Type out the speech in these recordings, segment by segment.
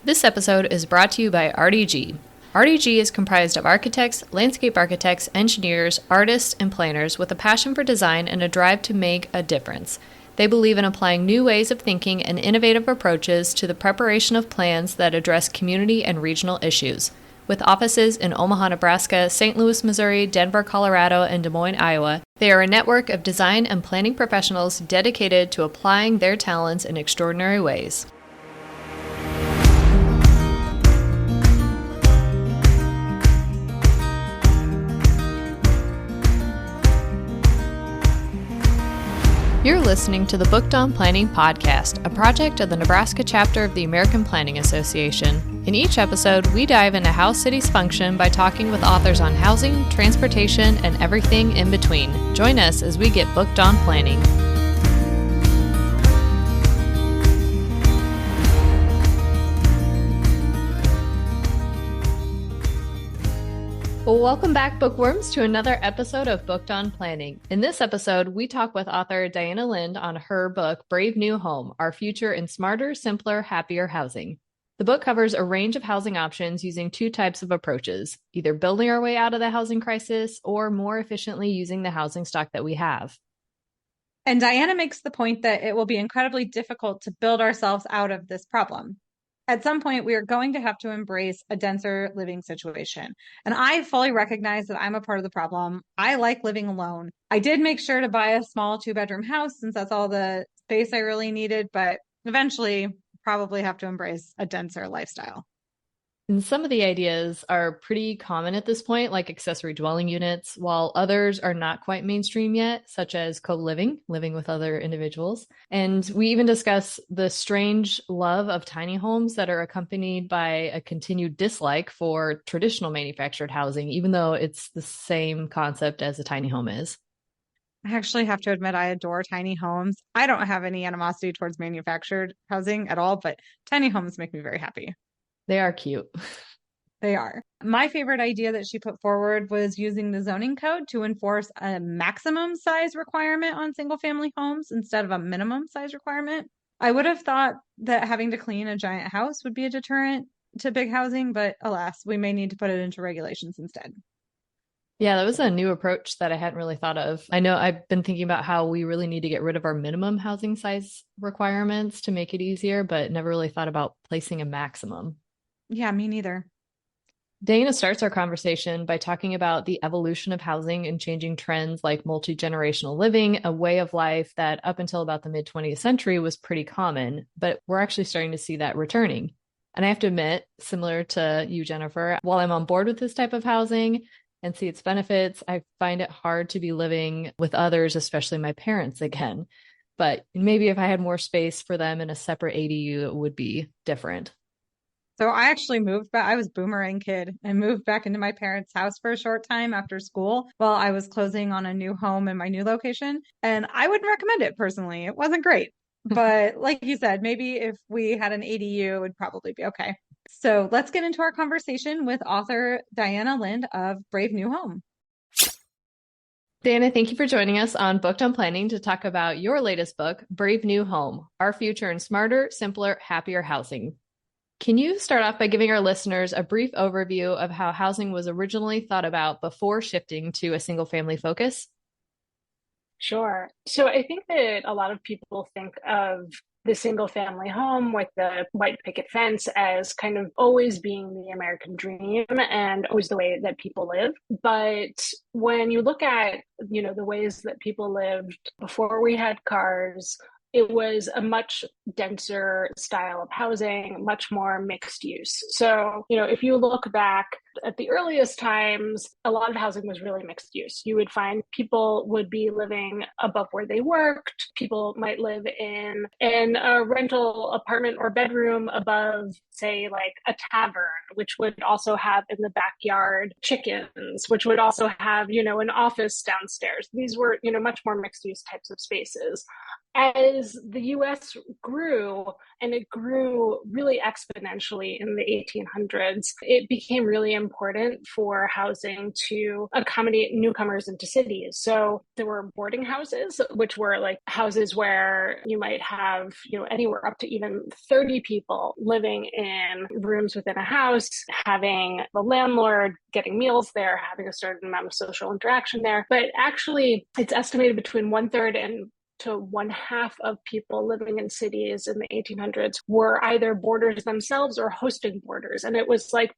This episode is brought to you by RDG. RDG is comprised of architects, landscape architects, engineers, artists, and planners with a passion for design and a drive to make a difference. They believe in applying new ways of thinking and innovative approaches to the preparation of plans that address community and regional issues. With offices in Omaha, Nebraska, St. Louis, Missouri, Denver, Colorado, and Des Moines, Iowa, they are a network of design and planning professionals dedicated to applying their talents in extraordinary ways. You're listening to the Booked on Planning podcast, a project of the Nebraska chapter of the American Planning Association. In each episode, we dive into how cities function by talking with authors on housing, transportation, and everything in between. Join us as we get booked on planning. Well, welcome back, bookworms, to another episode of Booked on Planning. In this episode, we talk with author Diana Lind on her book, Brave New Home, Our Future in Smarter, Simpler, Happier Housing. The book covers a range of housing options using two types of approaches, either building our way out of the housing crisis or more efficiently using the housing stock that we have. And Diana makes the point that it will be incredibly difficult to build ourselves out of this problem. At some point, we are going to have to embrace a denser living situation. And I fully recognize that I'm a part of the problem. I like living alone. I did make sure to buy a small 2-bedroom house since that's all the space I really needed, but eventually probably have to embrace a denser lifestyle. And some of the ideas are pretty common at this point, like accessory dwelling units, while others are not quite mainstream yet, such as co-living, living with other individuals. And we even discuss the strange love of tiny homes that are accompanied by a continued dislike for traditional manufactured housing, even though it's the same concept as a tiny home is. I actually have to admit, I adore tiny homes. I don't have any animosity towards manufactured housing at all, but tiny homes make me very happy. They are cute. They are. My favorite idea that she put forward was using the zoning code to enforce a maximum size requirement on single family homes instead of a minimum size requirement. I would have thought that having to clean a giant house would be a deterrent to big housing, but alas, we may need to put it into regulations instead. Yeah, that was a new approach that I hadn't really thought of. I know I've been thinking about how we really need to get rid of our minimum housing size requirements to make it easier, but never really thought about placing a maximum. Yeah, me neither. Dana starts our conversation by talking about the evolution of housing and changing trends like multi-generational living, a way of life that up until about the mid-20th century was pretty common, but we're actually starting to see that returning. And I have to admit, similar to you, Jennifer, while I'm on board with this type of housing and see its benefits, I find it hard to be living with others, especially my parents again. But maybe if I had more space for them in a separate ADU, it would be different. So I actually moved back. I was a boomerang kid and moved back into my parents' house for a short time after school while I was closing on a new home in my new location. And I wouldn't recommend it personally. It wasn't great. But like you said, maybe if we had an ADU, it would probably be okay. So let's get into our conversation with author Diana Lind of Brave New Home. Dana, thank you for joining us on Booked on Planning to talk about your latest book, Brave New Home, Our Future in Smarter, Simpler, Happier Housing. Can you start off by giving our listeners a brief overview of how housing was originally thought about before shifting to a single family focus? Sure. So I think that a lot of people think of the single family home with the white picket fence as kind of always being the American dream and always the way that people live. But when you look at, the ways that people lived before we had cars, it was a much denser style of housing, much more mixed use. So, if you look back at the earliest times, a lot of housing was really mixed use. You would find people would be living above where they worked. People might live in a rental apartment or bedroom above, say, like a tavern, which would also have in the backyard chickens, which would also have, an office downstairs. These were, much more mixed use types of spaces. as the US grew, and it grew really exponentially in the 1800s, it became really important for housing to accommodate newcomers into cities. So there were boarding houses, which were like houses where you might have, anywhere up to even 30 people living in rooms within a house, having the landlord getting meals there, having a certain amount of social interaction there. But actually, it's estimated between one third and to one half of people living in cities in the 1800s were either boarders themselves or hosting boarders. And it was like,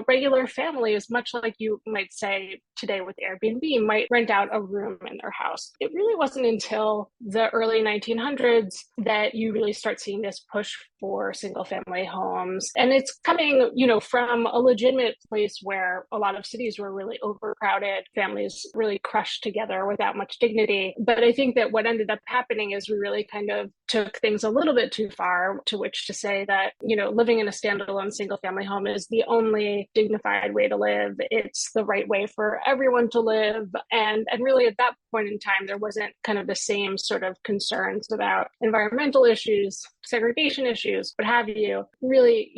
regular families, much like you might say today with Airbnb, might rent out a room in their house. It really wasn't until the early 1900s that you really start seeing this push for single family homes. And it's coming, from a legitimate place where a lot of cities were really overcrowded, families really crushed together without much dignity. But I think that what ended up happening is we really kind of took things a little bit too far, to which to say that, living in a standalone single family home is the only dignified way to live. It's the right way for everyone to live. And really at that point in time, there wasn't kind of the same sort of concerns about environmental issues, segregation issues, what have you. Really,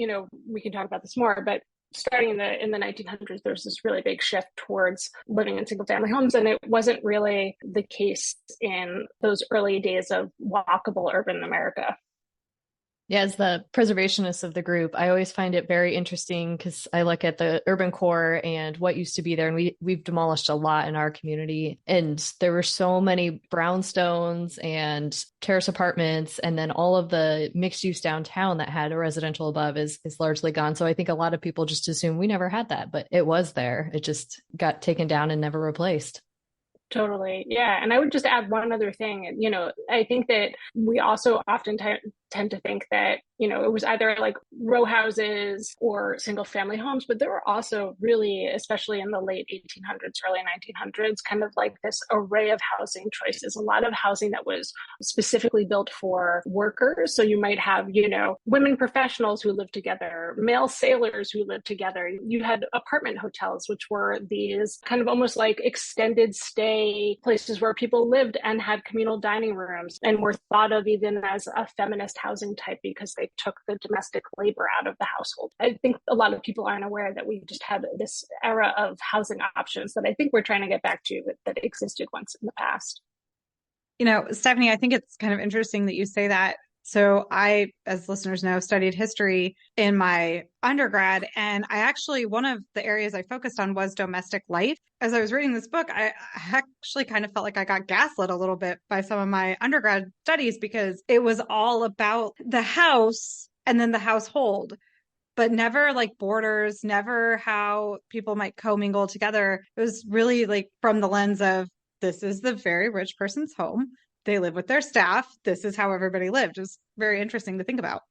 we can talk about this more, but starting in the 1900s, there's this really big shift towards living in single family homes. And it wasn't really the case in those early days of walkable urban America. Yeah, as the preservationist of the group, I always find it very interesting because I look at the urban core and what used to be there, and we've demolished a lot in our community. And there were so many brownstones and terrace apartments, and then all of the mixed use downtown that had a residential above is largely gone. So I think a lot of people just assume we never had that, but it was there. It just got taken down and never replaced. Totally. Yeah. And I would just add one other thing. I think that we also often tend to think that, it was either like row houses or single family homes, but there were also really, especially in the late 1800s, early 1900s, kind of like this array of housing choices, a lot of housing that was specifically built for workers. So you might have, women professionals who lived together, male sailors who lived together. You had apartment hotels, which were these kind of almost like extended stay places where people lived and had communal dining rooms and were thought of even as a feminist housing type because they took the domestic labor out of the household. I think a lot of people aren't aware that we just had this era of housing options that I think we're trying to get back to that existed once in the past. Stephanie, I think it's kind of interesting that you say that. So I, as listeners know, studied history in my undergrad. And one of the areas I focused on was domestic life. As I was reading this book, I actually kind of felt like I got gaslit a little bit by some of my undergrad studies because it was all about the house and then the household, but never like borders, never how people might commingle together. It was really like from the lens of this is the very rich person's home. They live with their staff. This is how everybody lived. It was very interesting to think about.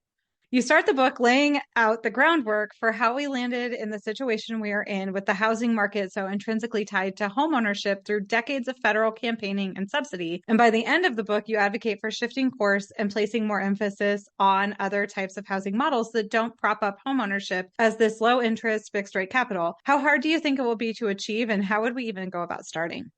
You start the book laying out the groundwork for how we landed in the situation we are in with the housing market so intrinsically tied to homeownership through decades of federal campaigning and subsidy. And by the end of the book, you advocate for shifting course and placing more emphasis on other types of housing models that don't prop up homeownership as this low interest fixed rate capital. How hard do you think it will be to achieve, and how would we even go about starting?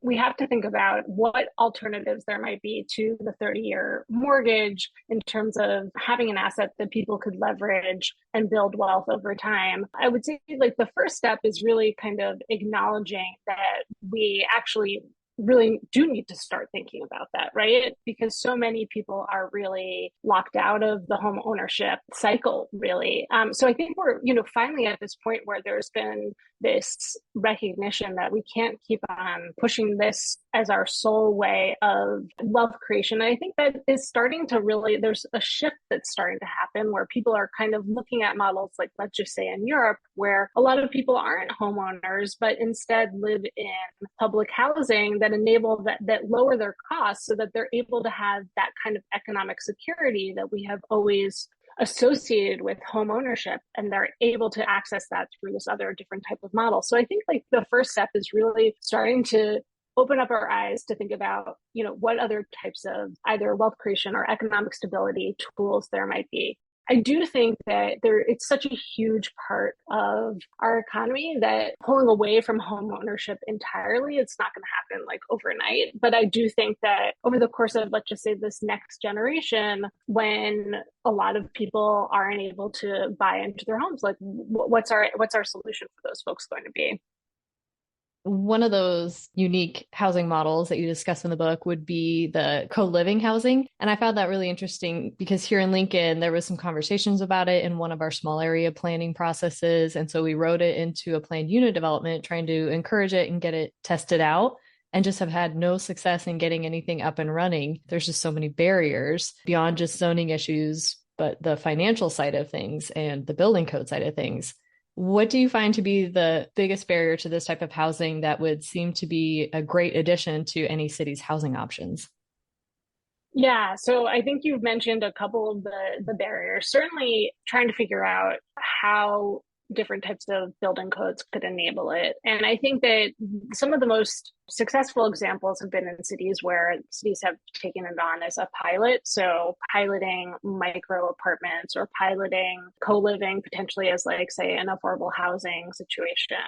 We have to think about what alternatives there might be to the 30-year mortgage in terms of having an asset that people could leverage and build wealth over time. I would say like the first step is really kind of acknowledging that we actually really do need to start thinking about that, right? Because so many people are really locked out of the home ownership cycle, really. So I think we're, finally at this point where there's been this recognition that we can't keep on pushing this as our sole way of wealth creation. And I think that is starting to really, there's a shift that's starting to happen where people are kind of looking at models like, let's just say in Europe, where a lot of people aren't homeowners, but instead live in public housing that enable that lower their costs so that they're able to have that kind of economic security that we have always associated with home ownership, and they're able to access that through this other different type of model. So I think like the first step is really starting to open up our eyes to think about, what other types of either wealth creation or economic stability tools there might be. I do think that it's such a huge part of our economy that pulling away from home ownership entirely, it's not going to happen like overnight. But I do think that over the course of, let's just say, this next generation, when a lot of people aren't able to buy into their homes, like what's our solution for those folks going to be? One of those unique housing models that you discuss in the book would be the co-living housing. And I found that really interesting because here in Lincoln, there was some conversations about it in one of our small area planning processes. And so we wrote it into a planned unit development, trying to encourage it and get it tested out, and just have had no success in getting anything up and running. There's just so many barriers beyond just zoning issues, but the financial side of things and the building code side of things. What do you find to be the biggest barrier to this type of housing that would seem to be a great addition to any city's housing options? Yeah, so I think you've mentioned a couple of the barriers. Certainly trying to figure out how different types of building codes could enable it. And I think that some of the most successful examples have been in cities where cities have taken it on as a pilot. So piloting micro apartments or piloting co-living potentially as like, say, an affordable housing situation.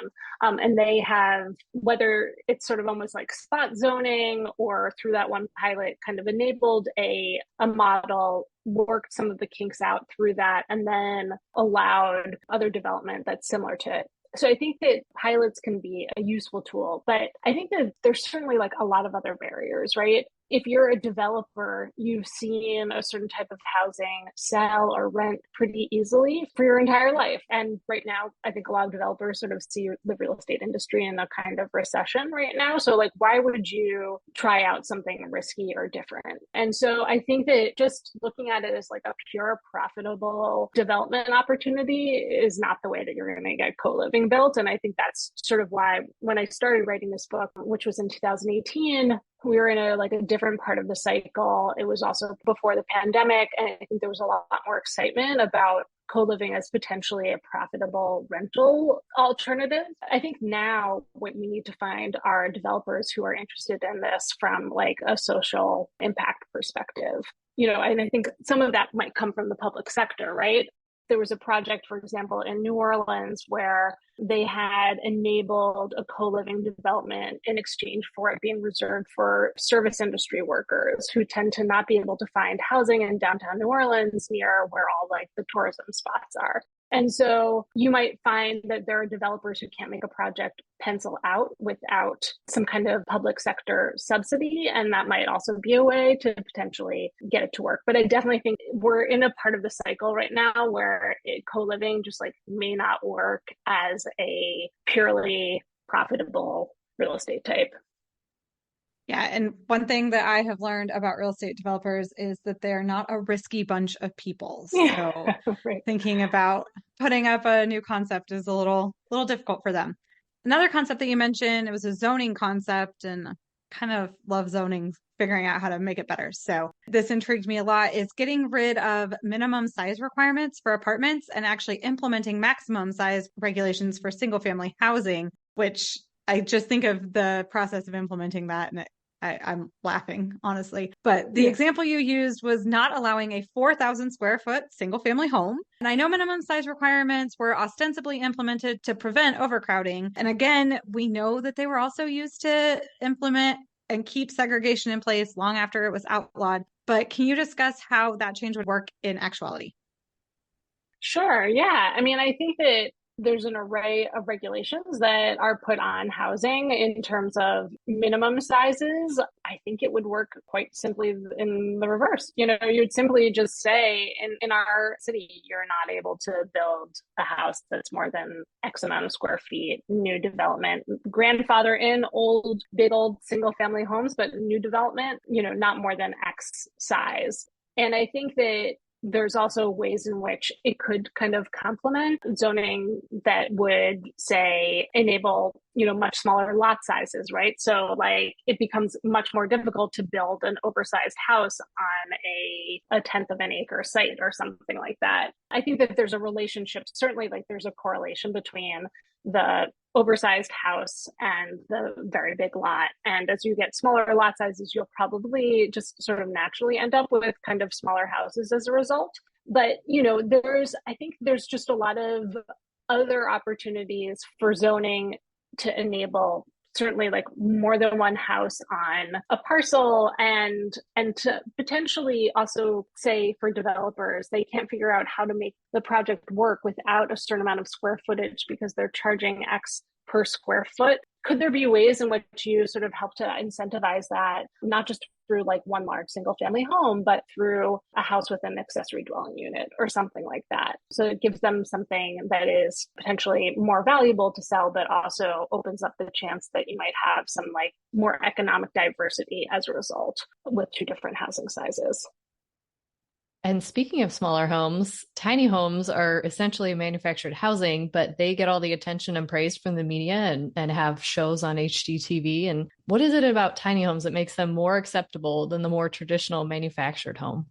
And they have, whether it's sort of almost like spot zoning or through that one pilot kind of enabled a model, worked some of the kinks out through that, and then allowed other development that's similar to it. So I think that pilots can be a useful tool, but I think that there's certainly like a lot of other barriers, right? If you're a developer, you've seen a certain type of housing sell or rent pretty easily for your entire life. And right now, I think a lot of developers sort of see the real estate industry in a kind of recession right now. So like, why would you try out something risky or different? And so I think that just looking at it as like a pure profitable development opportunity is not the way that you're going to get co-living built. And I think that's sort of why when I started writing this book, which was in 2018, we were in a different part of the cycle. It was also before the pandemic, and I think there was a lot more excitement about co-living as potentially a profitable rental alternative. I think now what we need to find are developers who are interested in this from like a social impact perspective. And I think some of that might come from the public sector, right? There was a project, for example, in New Orleans where they had enabled a co-living development in exchange for it being reserved for service industry workers who tend to not be able to find housing in downtown New Orleans near where all like the tourism spots are. And so you might find that there are developers who can't make a project pencil out without some kind of public sector subsidy. And that might also be a way to potentially get it to work. But I definitely think we're in a part of the cycle right now where co-living just like may not work as a purely profitable real estate type. Yeah, and one thing that I have learned about real estate developers is that they're not a risky bunch of people. So Right. thinking about putting up a new concept is a little difficult for them. Another concept that you mentioned, it was a zoning concept, and I kind of love zoning, figuring out how to make it better. So this intrigued me a lot, is getting rid of minimum size requirements for apartments and actually implementing maximum size regulations for single family housing, which I just think of the process of implementing that, and I'm laughing, honestly. But the example you used was not allowing a 4,000 square foot single family home. And I know minimum size requirements were ostensibly implemented to prevent overcrowding. And again, we know that they were also used to implement and keep segregation in place long after it was outlawed. But can you discuss how that change would work in actuality? Sure. Yeah. I mean, I think that there's an array of regulations that are put on housing in terms of minimum sizes. I think it would work quite simply in the reverse. You'd simply just say in our city, you're not able to build a house that's more than X amount of square feet, new development, grandfather in big old single family homes, but new development, not more than X size. And I think that there's also ways in which it could kind of complement zoning that would say enable, much smaller lot sizes, right? So like it becomes much more difficult to build an oversized house on a tenth of an acre site or something like that. I think that there's a relationship, certainly like there's a correlation between the oversized house and the very big lot. And as you get smaller lot sizes, you'll probably just sort of naturally end up with kind of smaller houses as a result. But, I think there's just a lot of other opportunities for zoning to enable certainly like more than one house on a parcel, and to potentially also say for developers they can't figure out how to make the project work without a certain amount of square footage because they're charging X per square foot. Could there be ways in which you sort of help to incentivize that, not just through like one large single family home, but through a house with an accessory dwelling unit or something like that? So it gives them something that is potentially more valuable to sell, but also opens up the chance that you might have some like more economic diversity as a result with two different housing sizes. And speaking of smaller homes, tiny homes are essentially manufactured housing, but they get all the attention and praise from the media and have shows on HGTV. And what is it about tiny homes that makes them more acceptable than the more traditional manufactured home?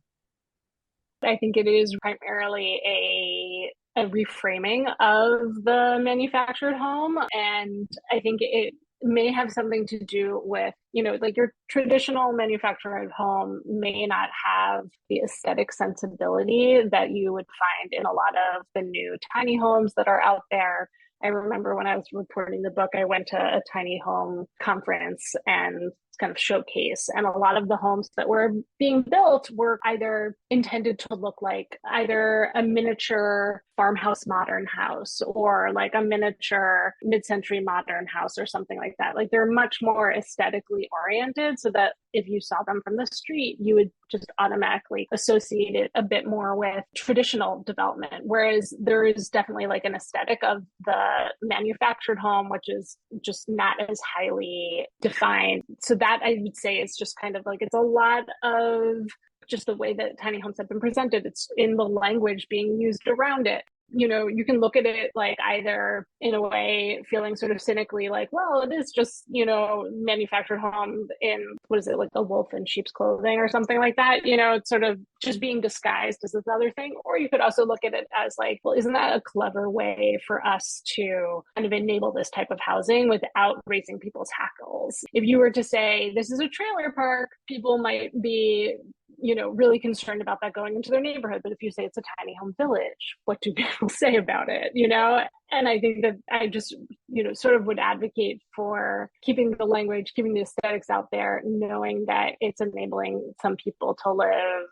I think it is primarily a reframing of the manufactured home. And I think it may have something to do with, like your traditional manufactured home may not have the aesthetic sensibility that you would find in a lot of the new tiny homes that are out there. I remember when I was reporting the book, I went to a tiny home conference and kind of showcase. And a lot of the homes that were being built were either intended to look like either a miniature farmhouse modern house or like a miniature mid-century modern house or something like that. Like they're much more aesthetically oriented so that if you saw them from the street, you would just automatically associate it a bit more with traditional development. Whereas there is definitely like an aesthetic of the manufactured home, which is just not as highly defined. So that I would say is just kind of like, it's a lot of just the way that tiny homes have been presented. It's in the language being used around it. You can look at it like either in a way feeling sort of cynically like, well, it is just, manufactured home in, what is it, like a wolf in sheep's clothing or something like that. It's sort of just being disguised as this other thing. Or you could also look at it as like, well, isn't that a clever way for us to kind of enable this type of housing without raising people's hackles? If you were to say this is a trailer park, people might be really concerned about that going into their neighborhood. But if you say it's a tiny home village, what do people say about it? And I think that I just, sort of would advocate for keeping the language, keeping the aesthetics out there, knowing that it's enabling some people to live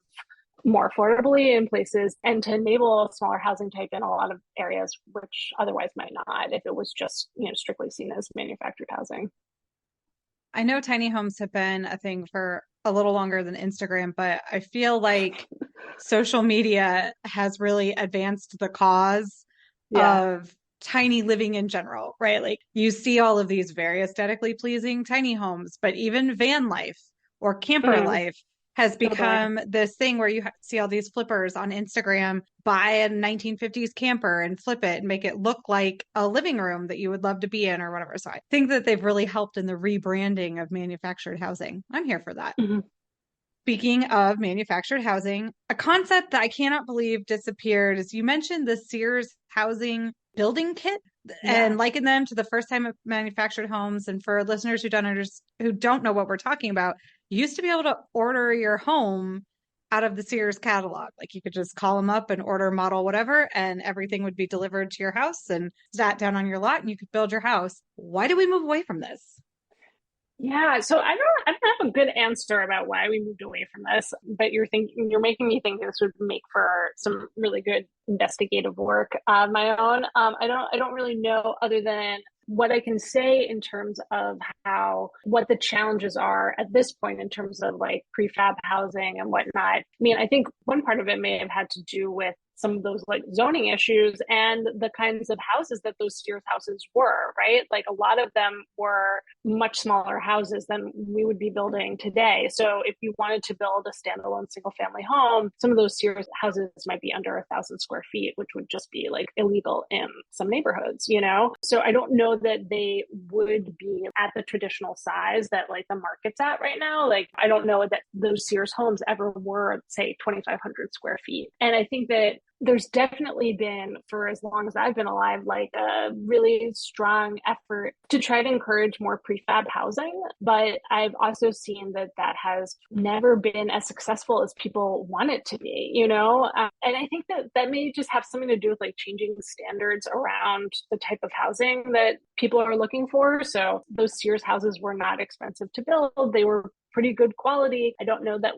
more affordably in places and to enable a smaller housing type in a lot of areas, which otherwise might not if it was just, strictly seen as manufactured housing. I know tiny homes have been a thing for a little longer than Instagram, but I feel like social media has really advanced the cause Yeah. of tiny living in general, right? Like you see all of these very aesthetically pleasing tiny homes, but even van life or camper Mm, life has totally. become this thing where you see all these flippers on Instagram buy a 1950s camper and flip it and make it look like a living room that you would love to be in or whatever. So I think that they've really helped in the rebranding of manufactured housing. I'm here for that. Mm-hmm. Speaking of manufactured housing, a concept that I cannot believe disappeared is you mentioned the Sears housing building kit Yeah. and liken them to the first time manufactured homes. And for listeners who don't know what we're talking about, you used to be able to order your home out of the Sears catalog. Like you could just call them up and order model whatever, and everything would be delivered to your house and sat down on your lot, and you could build your house. Why do we move away from this? Yeah, so I don't have a good answer about why we moved away from this, but you're making me think this would make for some really good investigative work of my own. I don't really know other than what I can say in terms of what the challenges are at this point in terms of like prefab housing and whatnot. I mean, I think one part of it may have had to do with some of those like zoning issues and the kinds of houses that those Sears houses were, right? Like a lot of them were much smaller houses than we would be building today. So if you wanted to build a standalone single family home, some of those Sears houses might be under 1,000 square feet, which would just be like illegal in some neighborhoods. So I don't know that they would be at the traditional size that like the market's at right now. Like I don't know that those Sears homes ever were, say, 2,500 square feet. And I think that there's definitely been, for as long as I've been alive, like a really strong effort to try to encourage more prefab housing. But I've also seen that that has never been as successful as people want it to be, you know? And I think that that may just have something to do with like changing standards around the type of housing that people are looking for. So those Sears houses were not expensive to build. They were pretty good quality. I don't know that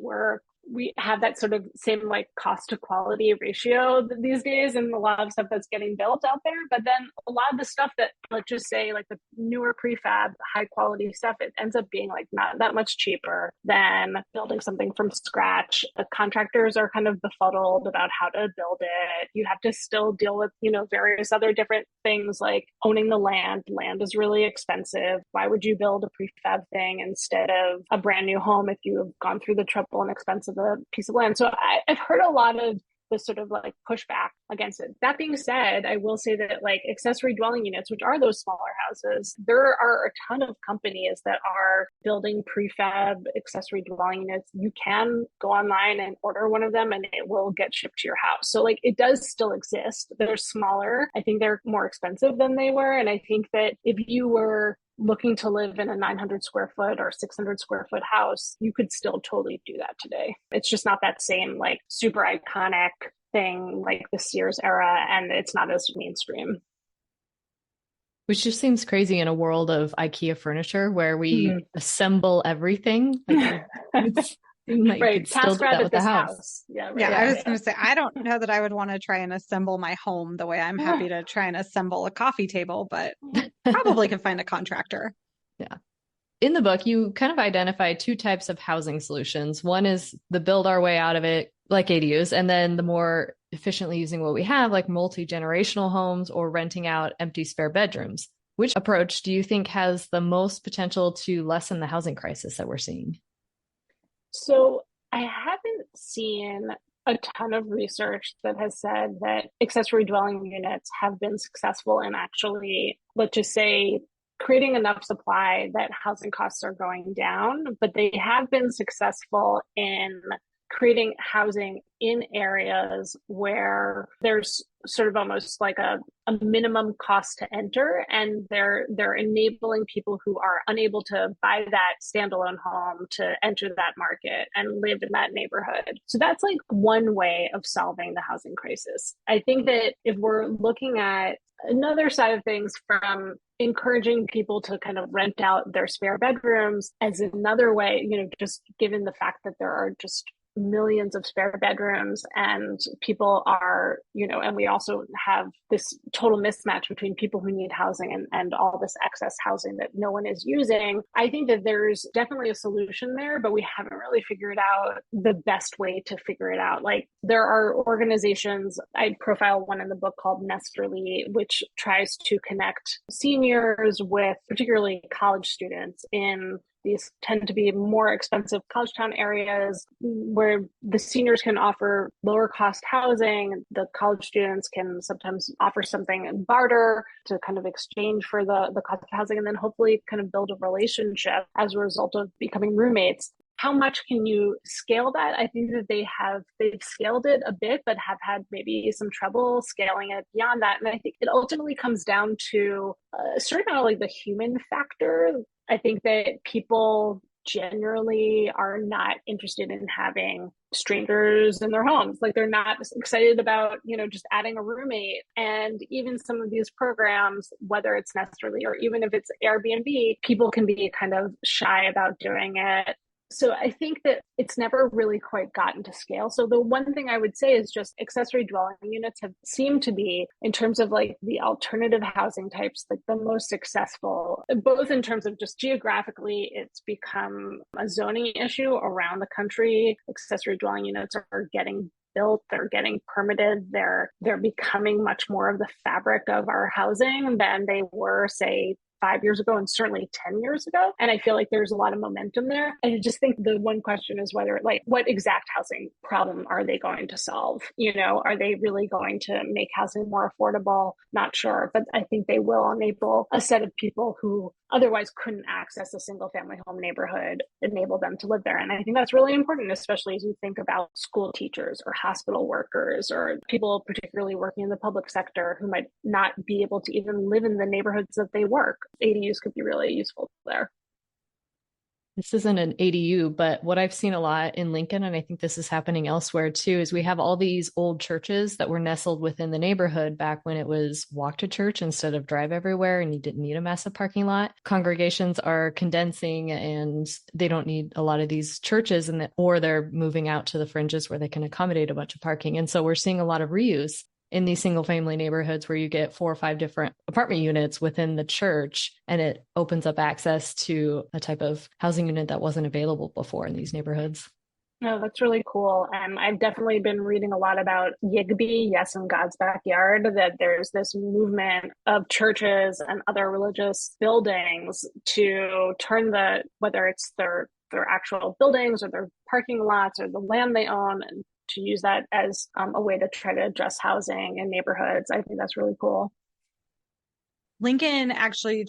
we have that sort of same like cost to quality ratio these days and a lot of stuff that's getting built out there. But then a lot of the stuff that, let's just say like the newer prefab high quality stuff, it ends up being like not that much cheaper than building something from scratch. The contractors are kind of befuddled about how to build it. You have to still deal with, you know, various other different things like owning the land. Land is really expensive. Why would you build a prefab thing instead of a brand new home if you have gone through the trouble and expense of a piece of land? So I've heard a lot of the sort of like pushback against it. That being said, I will say that like accessory dwelling units, which are those smaller houses, there are a ton of companies that are building prefab accessory dwelling units. You can go online and order one of them and it will get shipped to your house. So like it does still exist. They're smaller. I think they're more expensive than they were. And I think that if you were looking to live in a 900 square foot or 600 square foot house, you could still totally do that today. It's just not that same like super iconic thing like the Sears era, and it's not as mainstream. Which just seems crazy in a world of IKEA furniture where we assemble everything. Like, it's, like right. you could still Task do that rabbit with the this house. house. Yeah, right. Yeah, Yeah. I was going to say, I don't know that I would want to try and assemble my home the way I'm happy to try and assemble a coffee table, but probably could find a contractor. Yeah. In the book, you kind of identify two types of housing solutions. One is the build our way out of it, like ADUs, and then the more efficiently using what we have, like multi-generational homes or renting out empty spare bedrooms. Which approach do you think has the most potential to lessen the housing crisis that we're seeing? So I haven't seen a ton of research that has said that accessory dwelling units have been successful in actually, let's just say, creating enough supply that housing costs are going down, but they have been successful in creating housing in areas where there's sort of almost like a minimum cost to enter, and they're enabling people who are unable to buy that standalone home to enter that market and live in that neighborhood. So that's like one way of solving the housing crisis. I think that if we're looking at another side of things, from encouraging people to kind of rent out their spare bedrooms as another way, you know, just given the fact that there are just millions of spare bedrooms and people are, you know, and we also have this total mismatch between people who need housing and all this excess housing that no one is using. I think that there's definitely a solution there, but we haven't really figured out the best way to figure it out. Like there are organizations, I profile one in the book called Nesterly, which tries to connect seniors with particularly college students in these tend to be more expensive college town areas where the seniors can offer lower cost housing. The college students can sometimes offer something in barter to kind of exchange for the cost of housing, and then hopefully kind of build a relationship as a result of becoming roommates. How much can you scale that? I think that they've scaled it a bit, but have had maybe some trouble scaling it beyond that. And I think it ultimately comes down to sort of like the human factor. I think that people generally are not interested in having strangers in their homes. Like they're not excited about, you know, just adding a roommate. And even some of these programs, whether it's Nesterly or even if it's Airbnb, people can be kind of shy about doing it. So I think that it's never really quite gotten to scale. So the one thing I would say is just accessory dwelling units have seemed to be, in terms of like the alternative housing types, like the most successful, both in terms of just geographically, it's become a zoning issue around the country. Accessory dwelling units are getting built, they're getting permitted, they're becoming much more of the fabric of our housing than they were, say, 5 years ago and certainly 10 years ago. And I feel like there's a lot of momentum there. And I just think the one question is whether, like, what exact housing problem are they going to solve? Are they really going to make housing more affordable? Not sure, but I think they will enable a set of people who otherwise couldn't access a single family home neighborhood, enable them to live there. And I think that's really important, especially as you think about school teachers or hospital workers or people particularly working in the public sector who might not be able to even live in the neighborhoods that they work. ADUs could be really useful there. This isn't an ADU, but what I've seen a lot in Lincoln, and I think this is happening elsewhere too, is we have all these old churches that were nestled within the neighborhood back when it was walk to church instead of drive everywhere and you didn't need a massive parking lot. Congregations are condensing and they don't need a lot of these churches, or they're moving out to the fringes where they can accommodate a bunch of parking. And so we're seeing a lot of reuse in these single family neighborhoods where you get 4 or 5 different apartment units within the church, and it opens up access to a type of housing unit that wasn't available before in these neighborhoods. No, that's really cool. I've definitely been reading a lot about Yigby, Yes in God's Backyard, that there's this movement of churches and other religious buildings to turn whether it's their actual buildings or their parking lots or the land they own, and to use that as a way to try to address housing in neighborhoods. I think that's really cool. Lincoln actually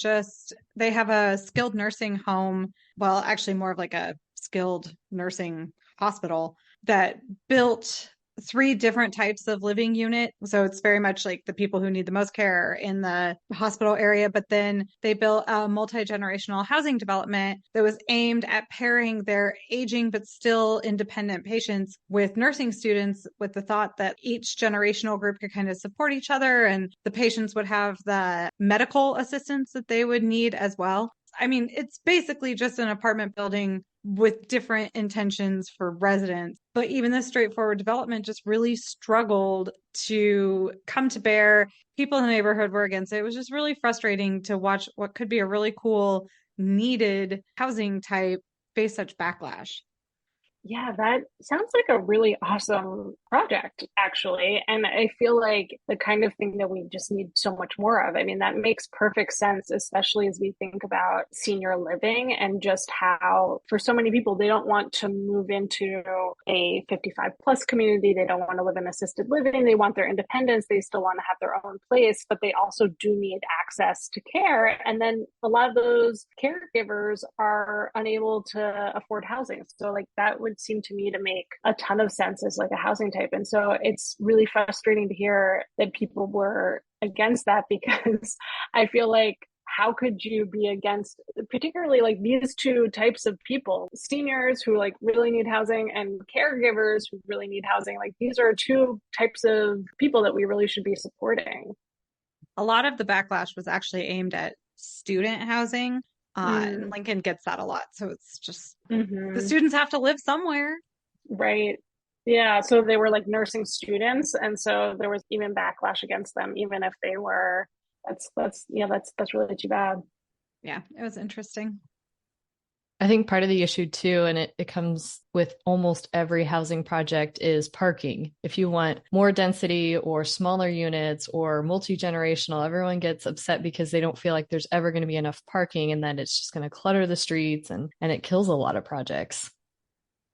they have a skilled nursing home, well, actually more of like a skilled nursing hospital that built 3 different types of living unit. So it's very much like the people who need the most care in the hospital area. But then they built a multi-generational housing development that was aimed at pairing their aging but still independent patients with nursing students, with the thought that each generational group could kind of support each other and the patients would have the medical assistance that they would need as well. I mean, it's basically just an apartment building with different intentions for residents. But even this straightforward development just really struggled to come to bear. People in the neighborhood were against it. It was just really frustrating to watch what could be a really cool, needed housing type face such backlash. Yeah, that sounds like a really awesome project, actually. And I feel like the kind of thing that we just need so much more of. I mean, that makes perfect sense, especially as we think about senior living and just how, for so many people, they don't want to move into a 55 plus community. They don't want to live in assisted living. They want their independence. They still want to have their own place, but they also do need access to care. And then a lot of those caregivers are unable to afford housing. So, like, that would seem to me to make a ton of sense as like a housing type. And so it's really frustrating to hear that people were against that, because I feel like, how could you be against particularly like these 2 types of people, seniors who like really need housing and caregivers who really need housing? Like, these are 2 types of people that we really should be supporting. A lot of the backlash was actually aimed at student housing. And Lincoln gets that a lot. So it's just the students have to live somewhere. Right. Yeah. So they were like nursing students. And so there was even backlash against them, even if they were, that's really too bad. Yeah, it was interesting. I think part of the issue too, and it comes with almost every housing project, is parking. If you want more density or smaller units or multi-generational, everyone gets upset because they don't feel like there's ever going to be enough parking, and then it's just going to clutter the streets, and it kills a lot of projects.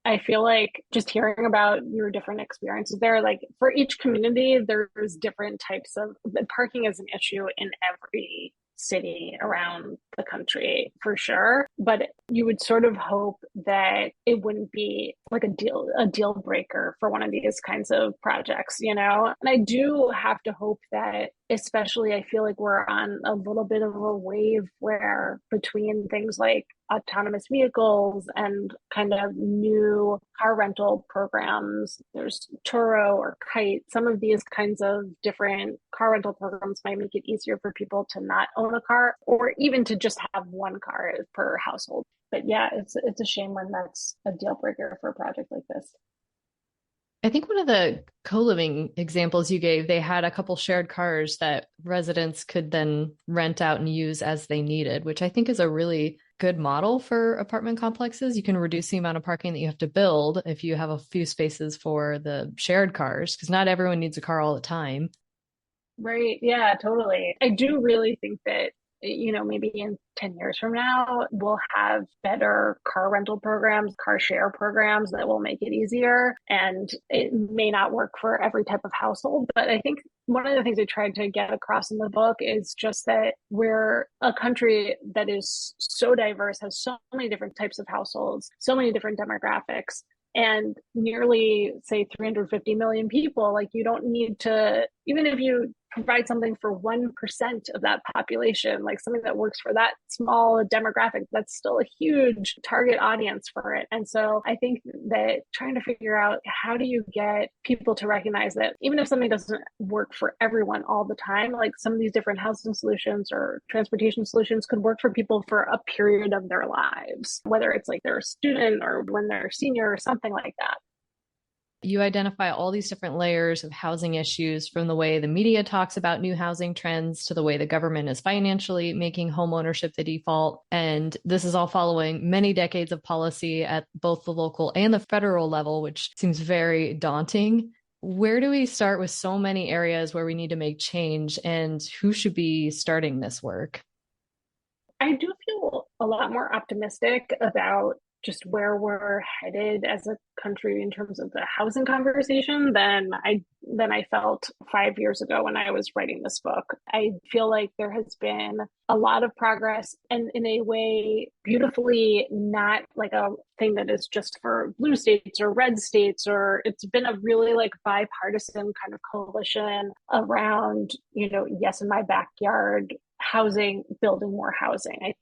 I feel like just hearing about your different experiences there, like for each community, there's different types of parking is an issue in every city around the country for sure. But you would sort of hope that it wouldn't be like a deal breaker for one of these kinds of projects, And I do have to hope that, especially, I feel like we're on a little bit of a wave where between things like autonomous vehicles and kind of new car rental programs, there's Turo or Kite, some of these kinds of different car rental programs might make it easier for people to not own a car, or even to just have one car per household. But yeah, it's a shame when that's a deal breaker for a project like this. I think one of the co-living examples you gave, they had a couple shared cars that residents could then rent out and use as they needed, which I think is a really good model for apartment complexes. You can reduce the amount of parking that you have to build if you have a few spaces for the shared cars, because not everyone needs a car all the time. Right. Yeah, totally. I do really think that maybe in 10 years from now, we'll have better car rental programs, car share programs that will make it easier. And it may not work for every type of household. But I think one of the things I tried to get across in the book is just that we're a country that is so diverse, has so many different types of households, so many different demographics, and nearly, say, 350 million people. Like, you don't need to, even if you provide something for 1% of that population, like something that works for that small demographic, that's still a huge target audience for it. And so I think that trying to figure out how do you get people to recognize that even if something doesn't work for everyone all the time, like some of these different housing solutions or transportation solutions could work for people for a period of their lives, whether it's like they're a student or when they're a senior or something like that. You identify all these different layers of housing issues, from the way the media talks about new housing trends to the way the government is financially making homeownership the default. And this is all following many decades of policy at both the local and the federal level, which seems very daunting. Where do we start with so many areas where we need to make change, and who should be starting this work? I do feel a lot more optimistic about just where we're headed as a country in terms of the housing conversation than I felt 5 years ago when I was writing this book. I feel like there has been a lot of progress, and in a way, beautifully not like a thing that is just for blue states or red states, or it's been a really like bipartisan kind of coalition around, yes, in my backyard housing, building more housing. I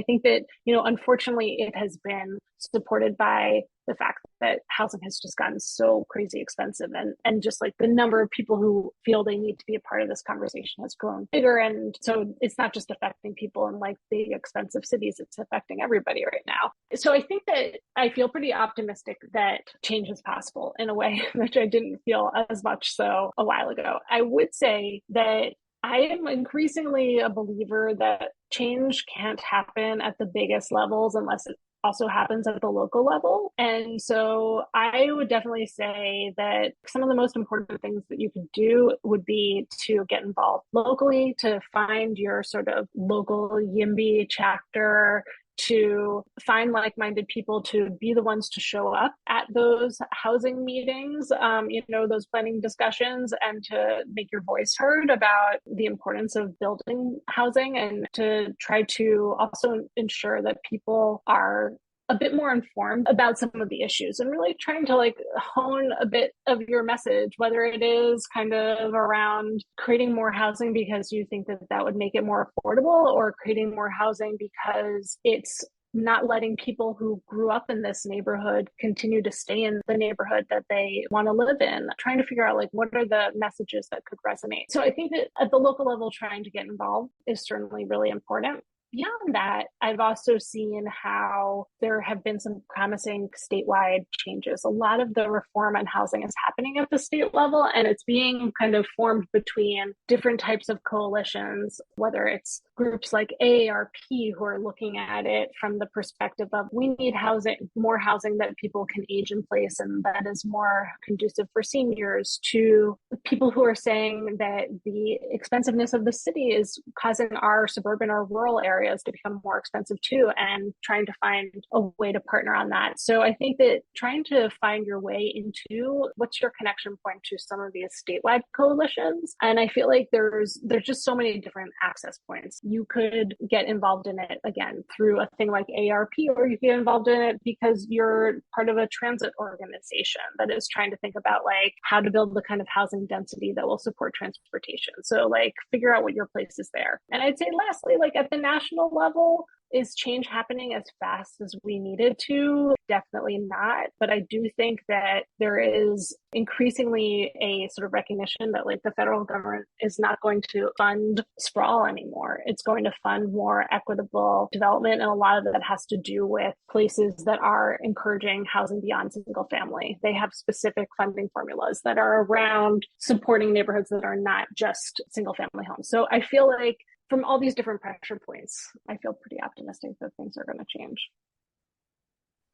think that, unfortunately, it has been supported by the fact that housing has just gotten so crazy expensive, and just like the number of people who feel they need to be a part of this conversation has grown bigger. And so it's not just affecting people in like big expensive cities, it's affecting everybody right now. So I think that I feel pretty optimistic that change is possible in a way which I didn't feel as much so a while ago. I would say that I am increasingly a believer that change can't happen at the biggest levels unless it also happens at the local level. And so I would definitely say that some of the most important things that you can do would be to get involved locally, to find your sort of local YIMBY chapter, to find like-minded people to be the ones to show up at those housing meetings, those planning discussions, and to make your voice heard about the importance of building housing, and to try to also ensure that people are a bit more informed about some of the issues, and really trying to like hone a bit of your message, whether it is kind of around creating more housing because you think that that would make it more affordable, or creating more housing because it's not letting people who grew up in this neighborhood continue to stay in the neighborhood that they want to live in, trying to figure out like what are the messages that could resonate. So I think that at the local level, trying to get involved is certainly really important. Beyond that, I've also seen how there have been some promising statewide changes. A lot of the reform on housing is happening at the state level, and it's being kind of formed between different types of coalitions, whether it's groups like AARP who are looking at it from the perspective of we need housing, more housing that people can age in place and that is more conducive for seniors, to people who are saying that the expensiveness of the city is causing our suburban or rural areas to become more expensive too, and trying to find a way to partner on that. So I think that trying to find your way into what's your connection point to some of these statewide coalitions. And I feel like there's just so many different access points. You could get involved in it again through a thing like ARP, or you get involved in it because you're part of a transit organization that is trying to think about like how to build the kind of housing density that will support transportation. So like figure out what your place is there. And I'd say lastly, like at the national level, is change happening as fast as we needed to? Definitely not. But I do think that there is increasingly a sort of recognition that like the federal government is not going to fund sprawl anymore. It's going to fund more equitable development. And a lot of that has to do with places that are encouraging housing beyond single family. They have specific funding formulas that are around supporting neighborhoods that are not just single family homes. So I feel like from all these different pressure points, I feel pretty optimistic that things are going to change.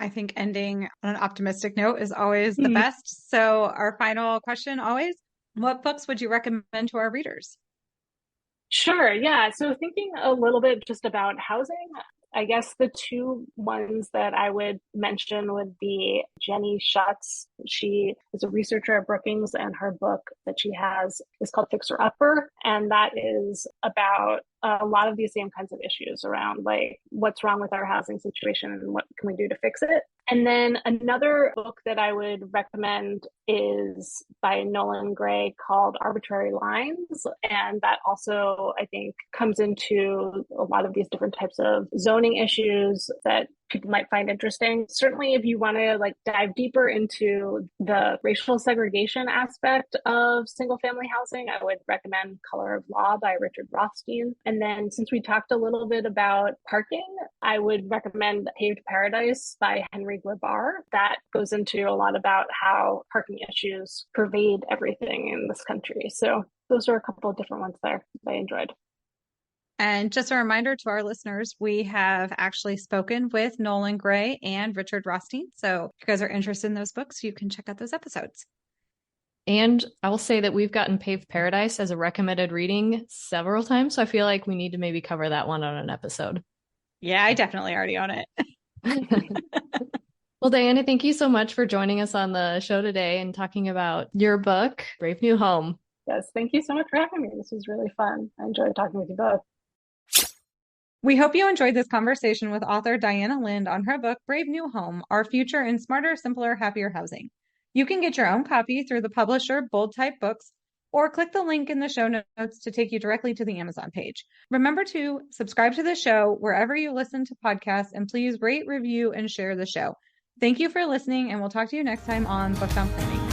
I think ending on an optimistic note is always the best. So our final question always, what books would you recommend to our readers? Sure. Yeah. So thinking a little bit just about housing, I guess the two ones that I would mention would be Jenny Schutt's. She is a researcher at Brookings, and her book that she has is called Fixer Upper. And that is about a lot of these same kinds of issues around like what's wrong with our housing situation and what can we do to fix it. And then another book that I would recommend is by Nolan Gray called Arbitrary Lines. And that also, I think, comes into a lot of these different types of zoning issues that people might find interesting. Certainly, if you want to like dive deeper into the racial segregation aspect of single family housing, I would recommend Color of Law by Richard Rothstein. And then since we talked a little bit about parking, I would recommend Paved Paradise by Henry Glabar. That goes into a lot about how parking issues pervade everything in this country. So those are a couple of different ones there that I enjoyed. And just a reminder to our listeners, we have actually spoken with Nolan Gray and Richard Rothstein. So if you guys are interested in those books, you can check out those episodes. And I'll say that we've gotten Paved Paradise as a recommended reading several times. So I feel like we need to maybe cover that one on an episode. Yeah, I definitely already own it. Well, Diana, thank you so much for joining us on the show today and talking about your book, Brave New Home. Yes, thank you so much for having me. This was really fun. I enjoyed talking with you both. We hope you enjoyed this conversation with author Diana Lind on her book, Brave New Home, Our Future in Smarter, Simpler, Happier Housing. You can get your own copy through the publisher Bold Type Books or click the link in the show notes to take you directly to the Amazon page. Remember to subscribe to the show wherever you listen to podcasts, and please rate, review, and share the show. Thank you for listening, and we'll talk to you next time on Booked on Planning.